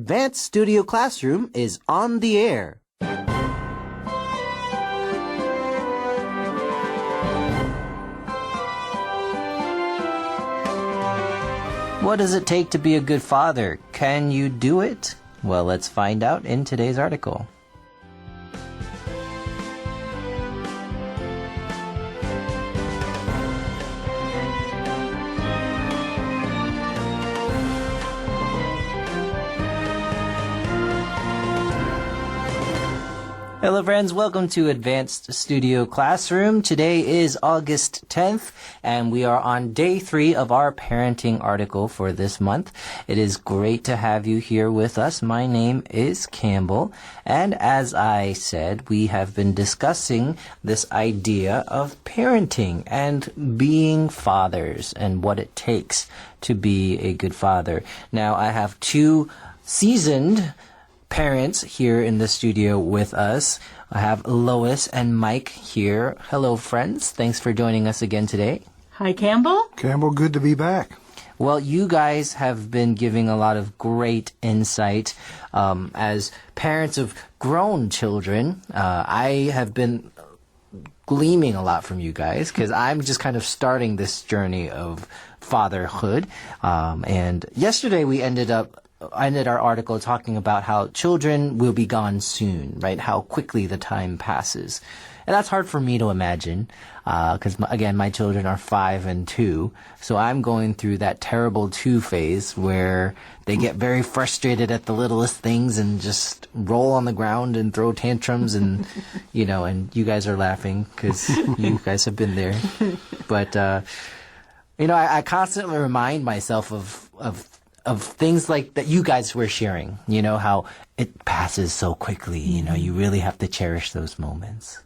Advanced Studio Classroom is on the air. What does it take to be a good father? Can you do it? Well, let's find out in today's article. Hello friends, welcome to Advanced Studio Classroom. Today is August 10th and we are on day 3 of our parenting article for this month. It is great to have you here with us. My name is Campbell, and as I said, we have been discussing this idea of parenting and being fathers and what it takes to be a good father. Now, I have two seasoned parents here in the studio with us. I have Lois and Mike here. Hello, friends. Thanks for joining us again today. Hi, Campbell. Campbell, good to be back. Well, you guys have been giving a lot of great insight as parents of grown children. I have been gleaming a lot from you guys because I'm just kind of starting this journey of fatherhood. And yesterday we ended our article talking about how children will be gone soon, right? How quickly the time passes. And that's hard for me to imagine, because again, my children are 5 and 2. So I'm going through that terrible 2 phase where they get very frustrated at the littlest things and just roll on the ground and throw tantrums and, and you guys are laughing because you guys have been there. But, I constantly remind myself of things like that you guys were sharing, how it passes so quickly, you really have to cherish those moments.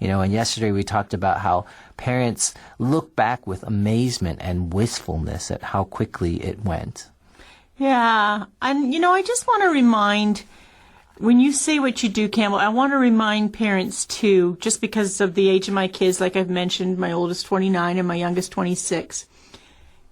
And yesterday we talked about how parents look back with amazement and wistfulness at how quickly it went. Yeah. And, I just want to remind, when you say what you do, Campbell, I want to remind parents too, just because of the age of my kids, like I've mentioned, my oldest 29 and my youngest 26.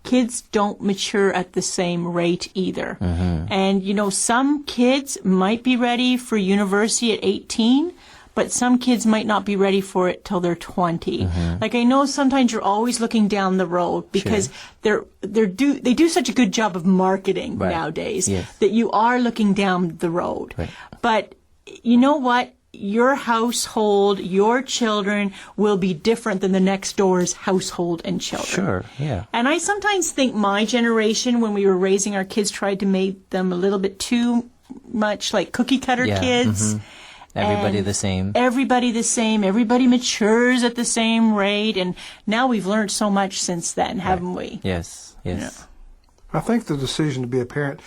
Kids don't mature at the same rate either. Mm-hmm. And, some kids might be ready for university at 18, but some kids might not be ready for it till they're 20. Mm-hmm. Like, I know sometimes you're always looking down the road because they do such a good job of marketing nowadays that you are looking down the road. Right. But you know what? Your household, your children will be different than the next door's household and children. Sure, yeah. And I sometimes think my generation, when we were raising our kids, tried to make them a little bit too much like cookie cutter kids. Mm-hmm. Everybody the same. Everybody the same. Everybody matures at the same rate. And now we've learned so much since then, haven't we? Yes. Yeah. I think the decision to be a parent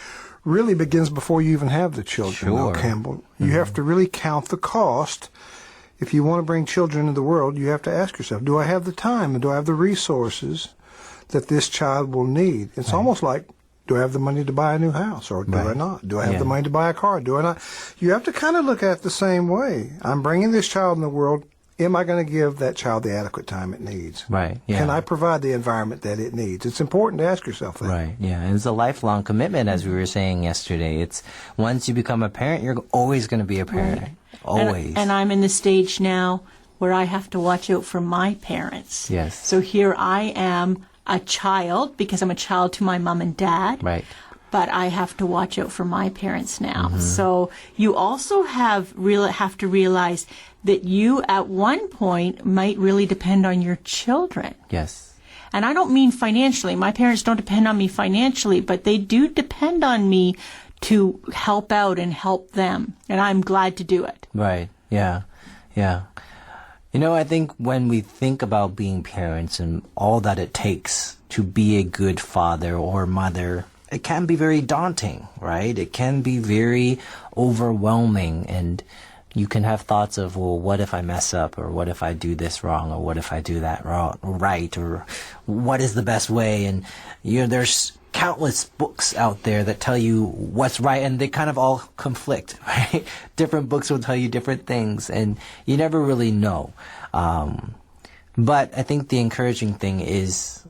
really begins before you even have the children, though, Campbell. You have to really count the cost. If you want to bring children into the world, you have to ask yourself, do I have the time and do I have the resources that this child will need? It's almost like, do I have the money to buy a new house or do I not? Do I have the money to buy a car? Do I not? You have to kind of look at it the same way. I'm bringing this child in the world. Am I going to give that child the adequate time it needs? Right, yeah. Can I provide the environment that it needs? It's important to ask yourself that. Right, yeah. And it's a lifelong commitment, as we were saying yesterday. It's once you become a parent, you're always going to be a parent. Right. Always. And I'm in the stage now where I have to watch out for my parents. Yes. So here I am, a child, because I'm a child to my mom and dad. Right. But I have to watch out for my parents now. Mm-hmm. So you also have to realize that you, at one point, might really depend on your children. Yes. And I don't mean financially. My parents don't depend on me financially, but they do depend on me to help out and help them. And I'm glad to do it. Right. Yeah. Yeah. I think when we think about being parents and all that it takes to be a good father or mother, it can be very daunting, right? It can be very overwhelming, and you can have thoughts of, well, what if I mess up, or what if I do this wrong, or what if I do that right, or what is the best way? And there's countless books out there that tell you what's right, and they kind of all conflict, right? Different books will tell you different things, and you never really know. But I think the encouraging thing is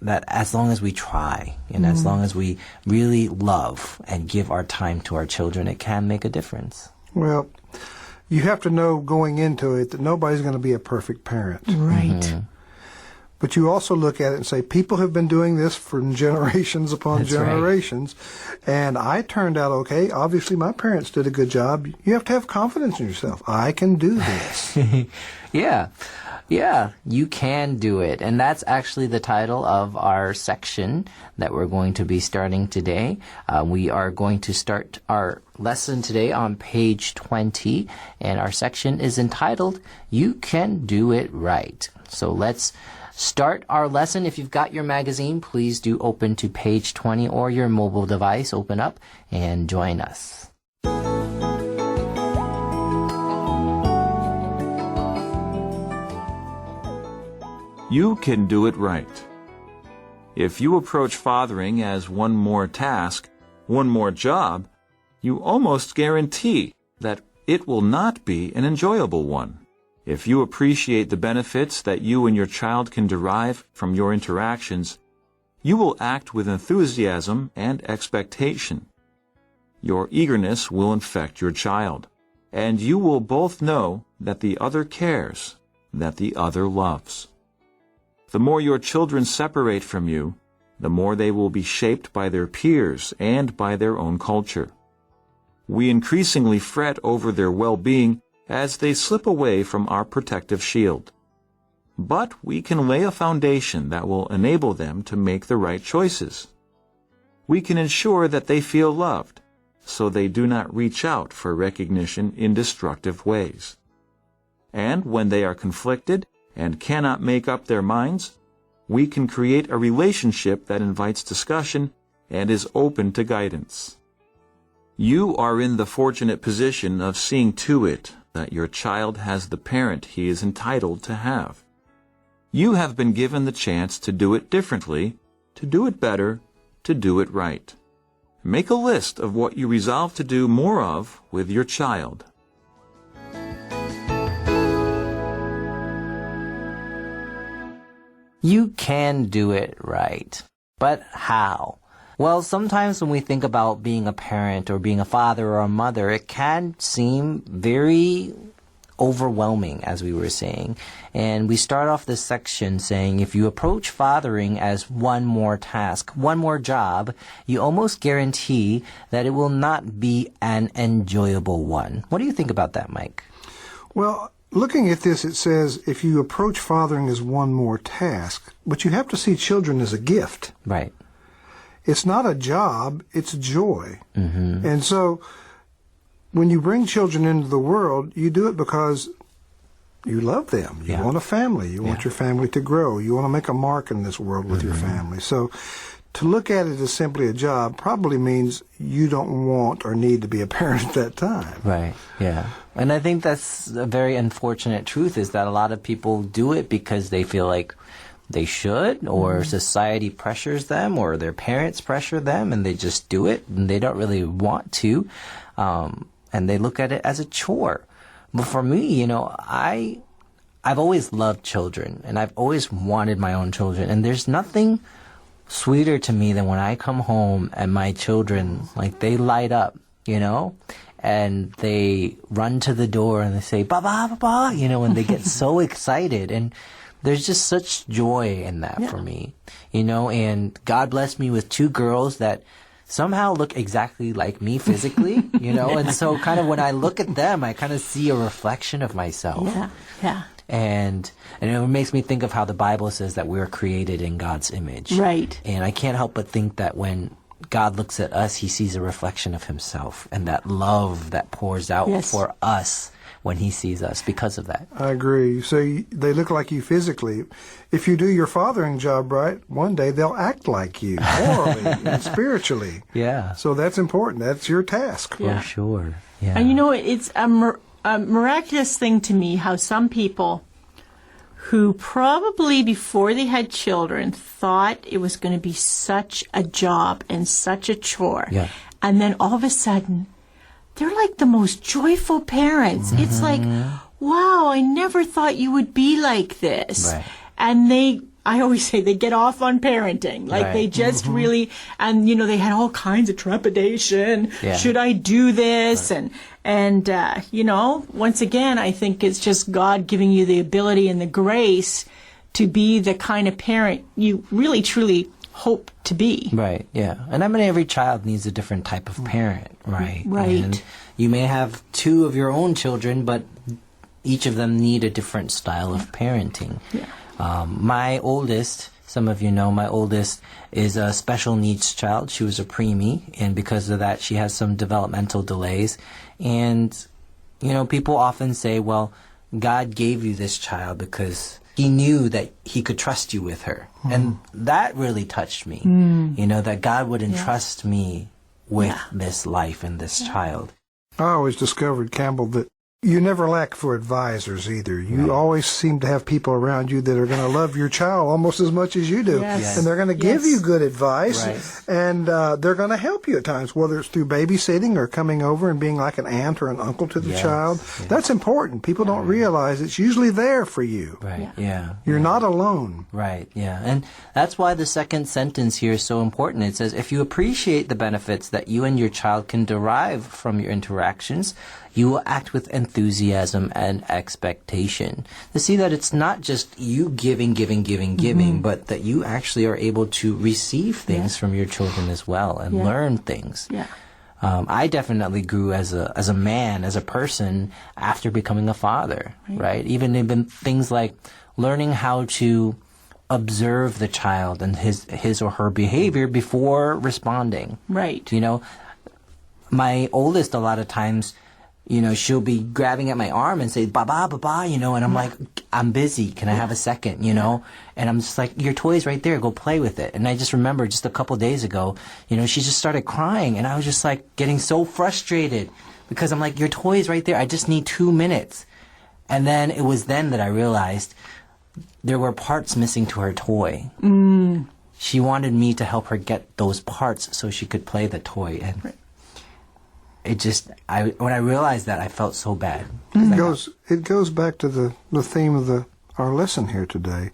that as long as we try and as long as we really love and give our time to our children, it can make a difference. Well, you have to know going into it that nobody's going to be a perfect parent. Right. But you also look at it and say, people have been doing this for generations upon That's generations, and I turned out okay. Obviously, my parents did a good job. You have to have confidence in yourself. I can do this. Yeah, you can do it. And that's actually the title of our section that we're going to be starting today. We are going to start our lesson today on page 20, and our section is entitled, You Can Do It Right. So let's start our lesson. If you've got your magazine, please do open to page 20 or your mobile device. Open up and join us. You can do it right. If you approach fathering as one more task, one more job, you almost guarantee that it will not be an enjoyable one. If you appreciate the benefits that you and your child can derive from your interactions, you will act with enthusiasm and expectation. Your eagerness will infect your child, and you will both know that the other cares, that the other loves. The more your children separate from you, the more they will be shaped by their peers and by their own culture. We increasingly fret over their well-being as they slip away from our protective shield. But we can lay a foundation that will enable them to make the right choices. We can ensure that they feel loved, so they do not reach out for recognition in destructive ways. And when they are conflicted and cannot make up their minds, we can create a relationship that invites discussion and is open to guidance. You are in the fortunate position of seeing to it that your child has the parent he is entitled to have. You have been given the chance to do it differently, to do it better, to do it right. Make a list of what you resolve to do more of with your child. You can do it right. But how? Well, sometimes when we think about being a parent or being a father or a mother, it can seem very overwhelming, as we were saying. And we start off this section saying, if you approach fathering as one more task, one more job, you almost guarantee that it will not be an enjoyable one. What do you think about that, Mike? Well, looking at this, it says if you approach fathering as one more task, but you have to see children as a gift. Right. It's not a job, it's joy. And so when you bring children into the world, you do it because you love them. You want a family. You want your family to grow. You want to make a mark in this world with your family. So to look at it as simply a job probably means you don't want or need to be a parent at that time. Right, yeah. And I think that's a very unfortunate truth, is that a lot of people do it because they feel like they should, or society pressures them, or their parents pressure them, and they just do it, and they don't really want to, and they look at it as a chore. But for me, you know, I've always loved children, and I've always wanted my own children, and there's nothing sweeter to me than when I come home and my children, like, they light up, you know, and they run to the door and they say, "Baba, Baba," you know, and they get so excited, and there's just such joy in that for me, you know, and God blessed me with two girls that somehow look exactly like me physically, you know, and so kind of when I look at them, I kind of see a reflection of myself. Yeah. And it makes me think of how the Bible says that we're created in God's image. Right. And I can't help but think that when God looks at us, he sees a reflection of himself and that love that pours out for us when he sees us because of that. I agree. So they look like you physically. If you do your fathering job right, one day they'll act like you, morally and spiritually. Yeah. So that's important. That's your task. For sure. Yeah. And you know, it's a miraculous thing to me how some people who probably before they had children thought it was going to be such a job and such a chore. Yeah. And then all of a sudden, they're like the most joyful parents. It's like, wow, I never thought you would be like this. Right. And they I always say they get off on parenting. Like they just really, and they had all kinds of trepidation. Yeah. Should I do this? And once again, I think it's just God giving you the ability and the grace to be the kind of parent you really, truly hope to be. Right, yeah. And I mean, every child needs a different type of parent, right? Right. And you may have 2 of your own children, but each of them need a different style of parenting. Yeah. My oldest, some of you know, my oldest is a special needs child. She was a preemie, and because of that, she has some developmental delays. And, people often say, well, God gave you this child because He knew that He could trust you with her. And that really touched me, that God would entrust me with this life and this child. I always discovered, Campbell, that you never lack for advisors either. You always seem to have people around you that are going to love your child almost as much as you do. Yes. And they're going to give you good advice. Right. And they're going to help you at times, whether it's through babysitting or coming over and being like an aunt or an uncle to the child. Yes. That's important. People don't realize it's usually there for you. Right, yeah. You're not alone. Right, yeah. And that's why the second sentence here is so important. It says, if you appreciate the benefits that you and your child can derive from your interactions, you will act with enthusiasm and expectation. To see that it's not just you giving, but that you actually are able to receive things from your children as well and learn things. Yeah. I definitely grew as a man, as a person, after becoming a father, right? Even things like learning how to observe the child and his or her behavior before responding. Right. My oldest, a lot of times, she'll be grabbing at my arm and say, "Baba, baba," and I'm like, "I'm busy. Can I have a second?" And I'm just like, "Your toy's right there. Go play with it." And I just remember just a couple days ago, she just started crying, and I was just like getting so frustrated because I'm like, "Your toy's right there. I just need 2 minutes." And then it was then that I realized there were parts missing to her toy. She wanted me to help her get those parts so she could play the toy, and when I realized that, I felt so bad. It goes back to the theme of our lesson here today,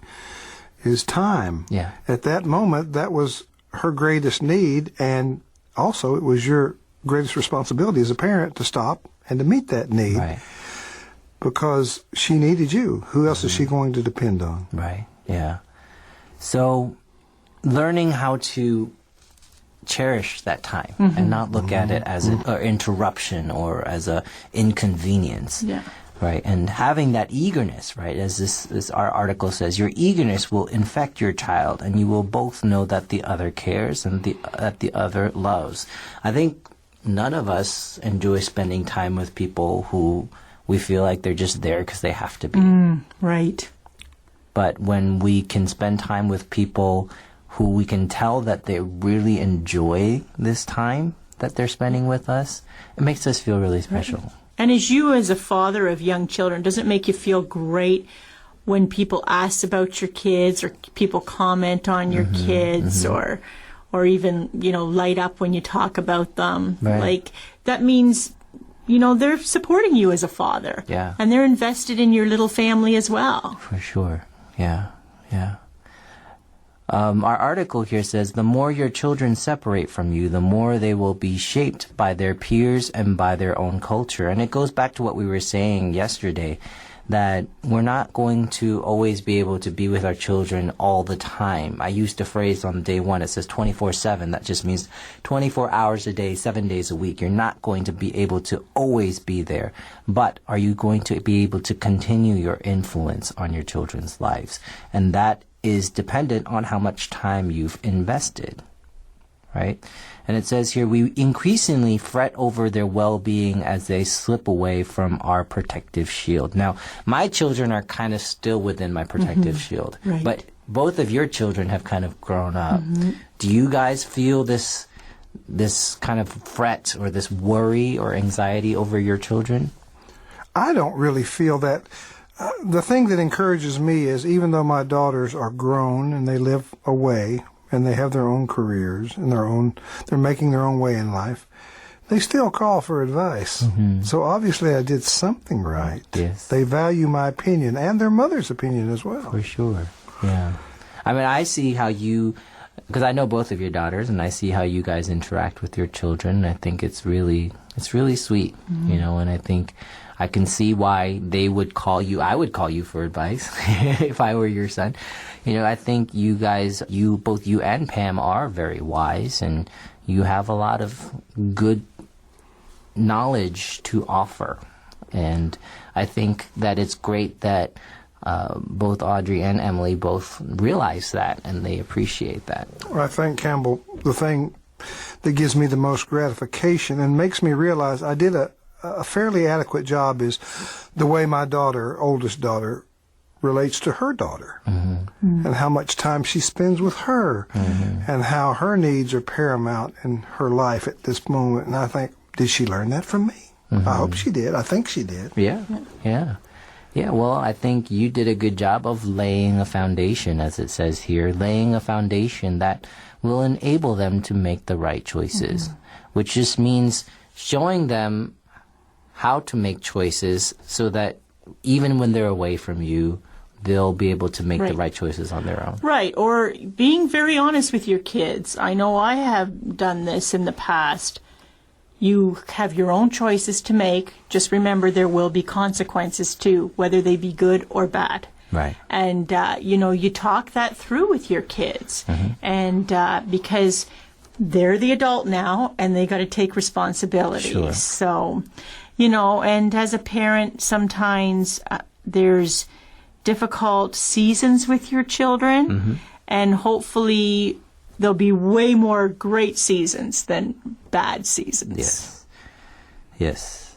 is time. Yeah. At that moment, that was her greatest need, and also it was your greatest responsibility as a parent to stop and to meet that need. Right. Because she needed you. Who else is she going to depend on? Right, yeah. So, learning how to cherish that time and not look at it as an interruption or as a inconvenience. Yeah. Right, and having that eagerness, right, as this our article says, your eagerness will infect your child, and you will both know that the other cares and that the other loves. I think none of us enjoy spending time with people who we feel like they're just there because they have to be. Right. But when we can spend time with people who we can tell that they really enjoy this time that they're spending with us, it makes us feel really special. Right. And as a father of young children, does it make you feel great when people ask about your kids or people comment on your kids or even, light up when you talk about them? Right. Like, that means, they're supporting you as a father. Yeah. And they're invested in your little family as well. For sure. Yeah. Our article here says, the more your children separate from you, the more they will be shaped by their peers and by their own culture. And it goes back to what we were saying yesterday, that we're not going to always be able to be with our children all the time. I used a phrase on day one, it says 24/7. That just means 24 hours a day, 7 days a week. You're not going to be able to always be there. But are you going to be able to continue your influence on your children's lives? And that is dependent on how much time you've invested, right? And it says here, we increasingly fret over their well-being as they slip away from our protective shield. Now, my children are kind of still within my protective shield, Right. but both of your children have kind of grown up. Do you guys feel this kind of fret or this worry or anxiety over your children? I don't really feel that. The thing that encourages me is, even though my daughters are grown and they live away and they have their own careers and they're making their own way in life, they still call for advice. So obviously I did something right. Yes. They value my opinion and their mother's opinion as well. For sure, yeah. I mean, I see how you, because I know both of your daughters, and I see how you guys interact with your children. I think it's really sweet, you know, and I think I can see why they would call you. I would call you for advice if I were your son. You know, I think you guys, both you and Pam are very wise, and you have a lot of good knowledge to offer. And I think that it's great that both Audrey and Emily both realize that, and they appreciate that. Well, I think, Campbell, the thing that gives me the most gratification and makes me realize I did a fairly adequate job is the way my oldest daughter, relates to her daughter, and how much time she spends with her, and how her needs are paramount in her life at this moment. And I think, did she learn that from me? I hope she did. I think she did. Yeah. Well, I think you did a good job of laying a foundation, as it says here, laying a foundation that will enable them to make the right choices, which just means showing them how to make choices so that even when they're away from you, they'll be able to make the right choices on their own. Right, or being very honest with your kids. I know I have done this in the past. You have your own choices to make. Just remember there will be consequences too, whether they be good or bad. Right. And, you talk that through with your kids. And because they're the adult now and they got to take responsibility. Sure. So, and as a parent, sometimes there's difficult seasons with your children, and hopefully there'll be way more great seasons than bad seasons. Yes.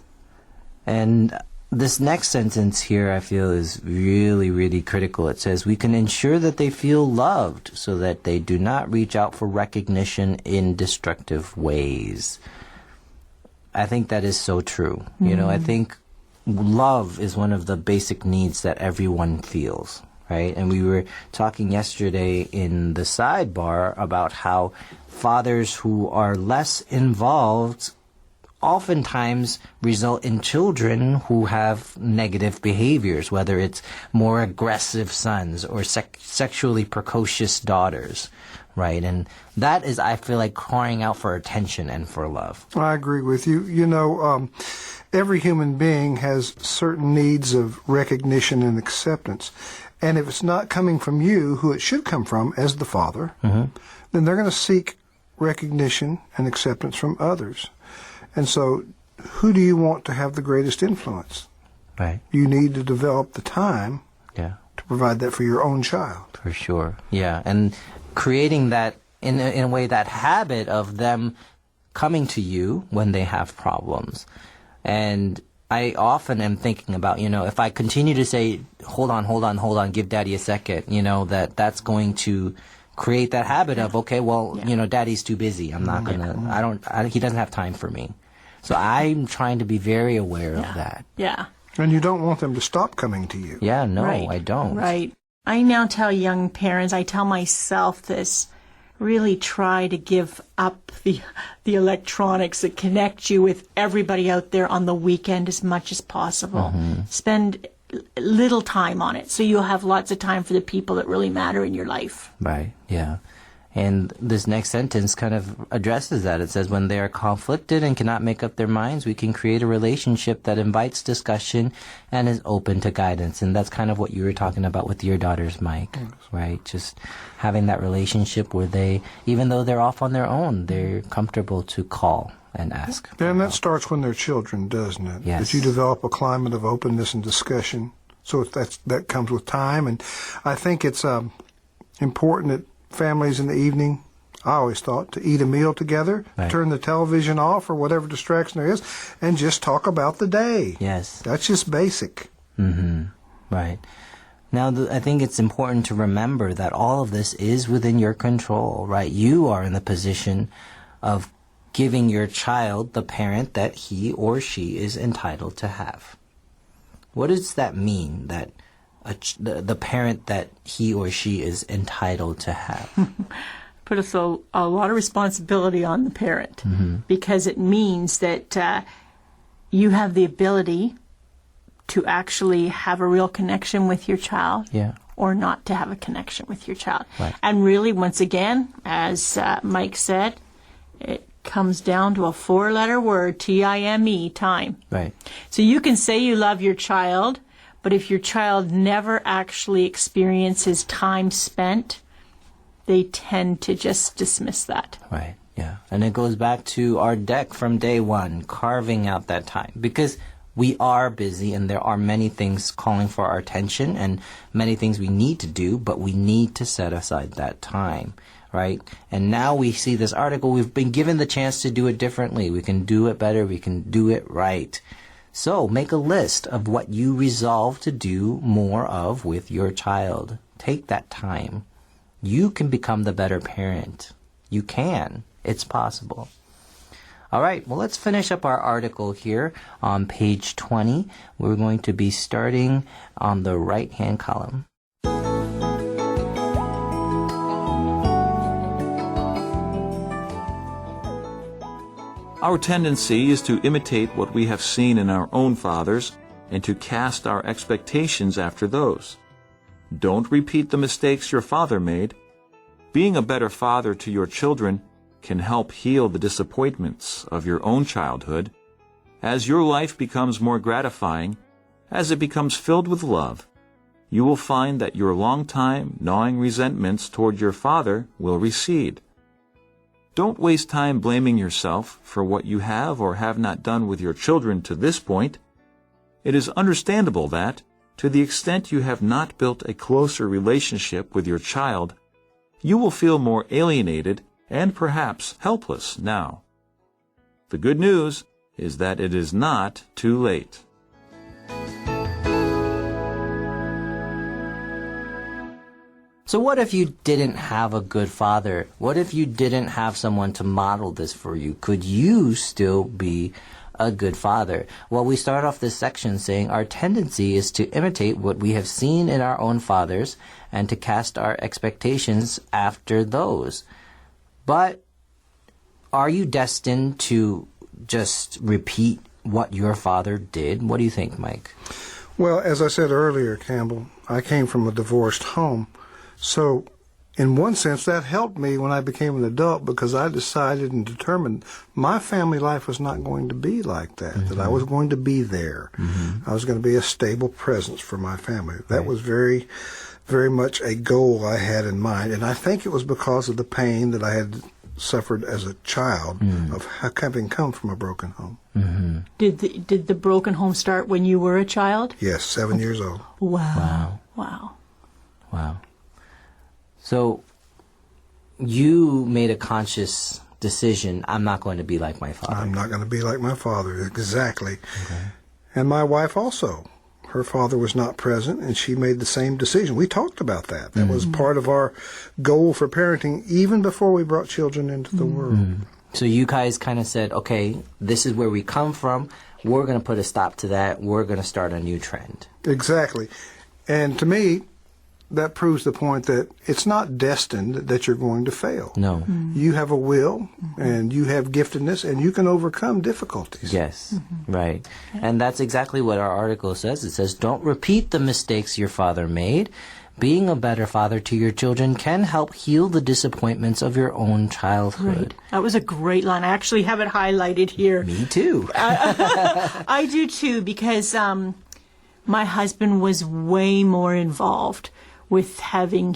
And this next sentence here, I feel, is really, really critical. It says, we can ensure that they feel loved so that they do not reach out for recognition in destructive ways. I think that is so true. You know, I think love is one of the basic needs that everyone feels, right? And we were talking yesterday in the sidebar about how fathers who are less involved oftentimes result in children who have negative behaviors, whether it's more aggressive sons or sexually precocious daughters, right? And that is, I feel like, crying out for attention and for love. I agree with you. Every human being has certain needs of recognition and acceptance. And if it's not coming from you, who it should come from as the father, then they're going to seek recognition and acceptance from others. And so who do you want to have the greatest influence? Right. You need to develop the time to provide that for your own child. For sure. Yeah. And creating that, in a way, that habit of them coming to you when they have problems. And I often am thinking about, if I continue to say, hold on, give daddy a second, that's going to create that habit of, okay, well, daddy's too busy. I'm not going to, he doesn't have time for me. So I'm trying to be very aware of that. Yeah. And you don't want them to stop coming to you. Yeah, no, I don't. Right. I now tell young parents, I tell myself this, really try to give up the electronics that connect you with everybody out there on the weekend as much as possible. Spend little time on it so you'll have lots of time for the people that really matter in your life. Right, yeah. And this next sentence kind of addresses that. It says, when they are conflicted and cannot make up their minds, we can create a relationship that invites discussion and is open to guidance. And that's kind of what you were talking about with your daughters, Mike, right? Just having that relationship where they, even though they're off on their own, they're comfortable to call and ask. And that starts when they're children, doesn't it? Yes. That you develop a climate of openness and discussion. So that comes with time. And I think it's important that families in the evening, I always thought, to eat a meal together, turn the television off or whatever distraction there is, and just talk about the day. Yes. That's just basic. Right. Now, I think it's important to remember that all of this is within your control, right? You are in the position of giving your child the parent that he or she is entitled to have. What does that mean, that the parent that he or she is entitled to have? Put us a lot of responsibility on the parent, because it means that you have the ability to actually have a real connection with your child. Yeah. or not to have a connection with your child. Right. And really, once again, as Mike said, it comes down to a 4-letter word, T-I-M-E, time. Right. So you can say you love your child, but if your child never actually experiences time spent, they tend to just dismiss that. Right. Yeah. And it goes back to our deck from day one, carving out that time. Because we are busy and there are many things calling for our attention and many things we need to do, but we need to set aside that time, right? And now we see this article, we've been given the chance to do it differently. We can do it better. We can do it right. So make a list of what you resolve to do more of with your child. Take that time. You can become the better parent. You can. It's possible. All right, well, let's finish up our article here on page 20. We're going to be starting on the right-hand column. Our tendency is to imitate what we have seen in our own fathers and to cast our expectations after those. Don't repeat the mistakes your father made. Being a better father to your children can help heal the disappointments of your own childhood. As your life becomes more gratifying, as it becomes filled with love, you will find that your long-time gnawing resentments toward your father will recede. Don't waste time blaming yourself for what you have or have not done with your children to this point. It is understandable that, to the extent you have not built a closer relationship with your child, you will feel more alienated and perhaps helpless now. The good news is that it is not too late. So what if you didn't have a good father? What if you didn't have someone to model this for you? Could you still be a good father? Well, we start off this section saying our tendency is to imitate what we have seen in our own fathers and to cast our expectations after those. But are you destined to just repeat what your father did? What do you think, Mike? Well, as I said earlier, Campbell, I came from a divorced home. So, in one sense, that helped me when I became an adult because I decided and determined my family life was not going to be like that, that I was going to be there. I was going to be a stable presence for my family. That was very, very much a goal I had in mind. And I think it was because of the pain that I had suffered as a child of having come from a broken home. Did the broken home start when you were a child? Yes, 7 years old. Wow. Wow. So you made a conscious decision, I'm not going to be like my father. I'm not going to be like my father, exactly. Okay. And my wife also. Her father was not present, and she made the same decision. We talked about that. That was part of our goal for parenting, even before we brought children into the world. So you guys kind of said, okay, this is where we come from. We're going to put a stop to that. We're going to start a new trend. Exactly. And to me, that proves the point that it's not destined that you're going to fail. No. You have a will, and you have giftedness, and you can overcome difficulties. Yes, right. And that's exactly what our article says. It says, don't repeat the mistakes your father made. Being a better father to your children can help heal the disappointments of your own childhood. Right. That was a great line. I actually have it highlighted here. Me too. I do too, because my husband was way more involved with having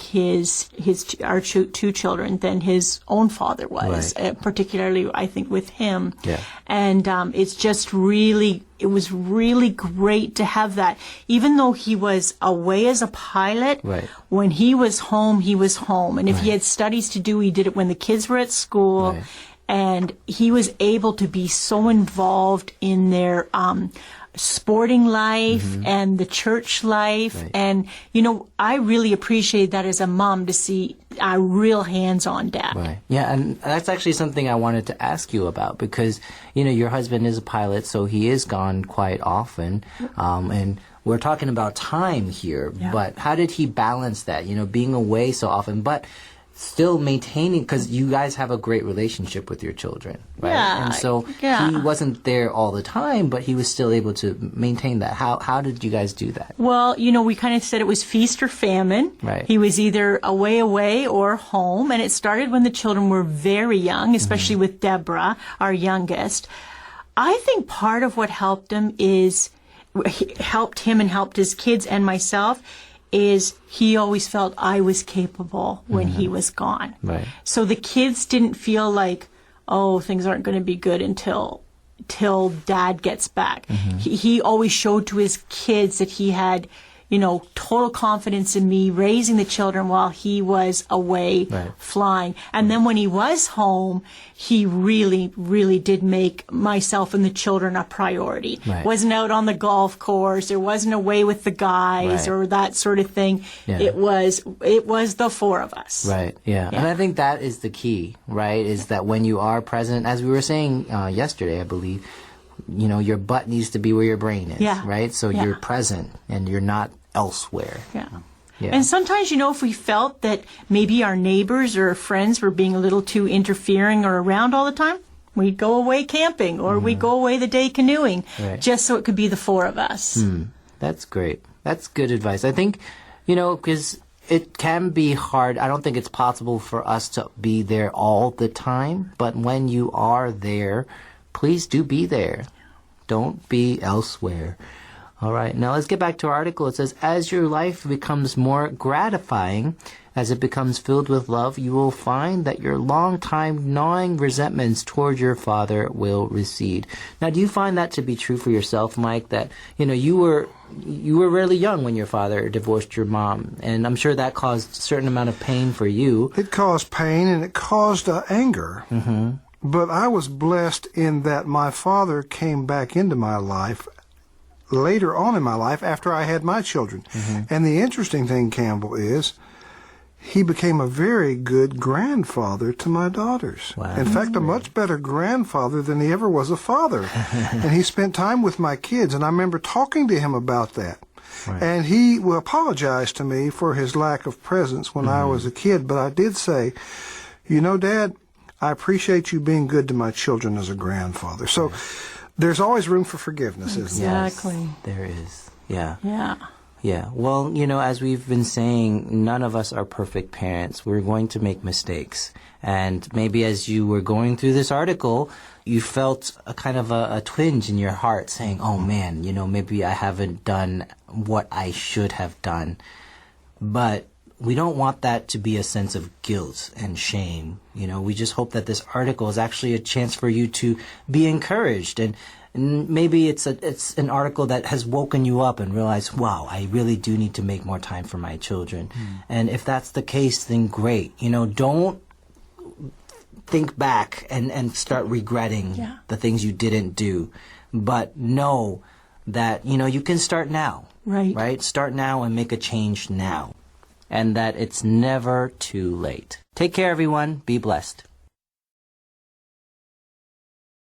our two children than his own father was, particularly I think with him. Yeah. And it was really great to have that. Even though he was away as a pilot, when he was home, he was home. And if he had studies to do, he did it when the kids were at school. Right. And he was able to be so involved in their sporting life and the church life. Right. And, I really appreciate that as a mom to see a real hands-on dad. Right. Yeah, and that's actually something I wanted to ask you about because, your husband is a pilot, so he is gone quite often. And we're talking about time here, but how did he balance that, being away so often? But still maintaining, because you guys have a great relationship with your children, right? Yeah, And so yeah. he wasn't there all the time, but he was still able to maintain that. How did you guys do that? Well, we kind of said it was feast or famine. Right. He was either away or home, and it started when the children were very young, especially with Deborah, our youngest. I think part of what helped him and helped his kids and myself is he always felt I was capable when he was gone. Right. So the kids didn't feel like, oh, things aren't going to be good until Dad gets back. He always showed to his kids that he had, total confidence in me raising the children while he was away flying. And then when he was home, he really, really did make myself and the children a priority. Right. Wasn't out on the golf course. There wasn't away with the guys or that sort of thing. Yeah. It was the four of us. Right, yeah. And I think that is the key, right, is that when you are present, as we were saying yesterday, I believe, your butt needs to be where your brain is, right? So you're present and you're not elsewhere. Yeah. Yeah. And sometimes, if we felt that maybe our neighbors or friends were being a little too interfering or around all the time, we'd go away camping or we'd go away the day canoeing, just so it could be the four of us. That's great. That's good advice. I think, because it can be hard. I don't think it's possible for us to be there all the time, but when you are there, please do be there. Don't be elsewhere. All right, now let's get back to our article. It says, as your life becomes more gratifying, as it becomes filled with love, you will find that your long-time gnawing resentments toward your father will recede. Now, do you find that to be true for yourself, Mike, that, you were really young when your father divorced your mom, and I'm sure that caused a certain amount of pain for you. It caused pain and it caused anger. But I was blessed in that my father came back into my life later on in my life after I had my children. And the interesting thing, Campbell, is he became a very good grandfather to my daughters. Wow. In fact, a much better grandfather than he ever was a father. And he spent time with my kids, and I remember talking to him about that. Right. And he apologized to me for his lack of presence when I was a kid, but I did say, Dad, I appreciate you being good to my children as a grandfather. So there's always room for forgiveness, isn't there? Exactly. There is. Yeah. Yeah. Yeah. Well, as we've been saying, none of us are perfect parents. We're going to make mistakes. And maybe as you were going through this article, you felt a kind of a twinge in your heart saying, oh man, maybe I haven't done what I should have done. But we don't want that to be a sense of guilt and shame. We just hope that this article is actually a chance for you to be encouraged, and maybe it's an article that has woken you up and realized, wow, I really do need to make more time for my children. And if that's the case, then great. Don't think back and start regretting the things you didn't do, but know that, you can start now. Right? Start now and make a change now. And that it's never too late. Take care, everyone. Be blessed.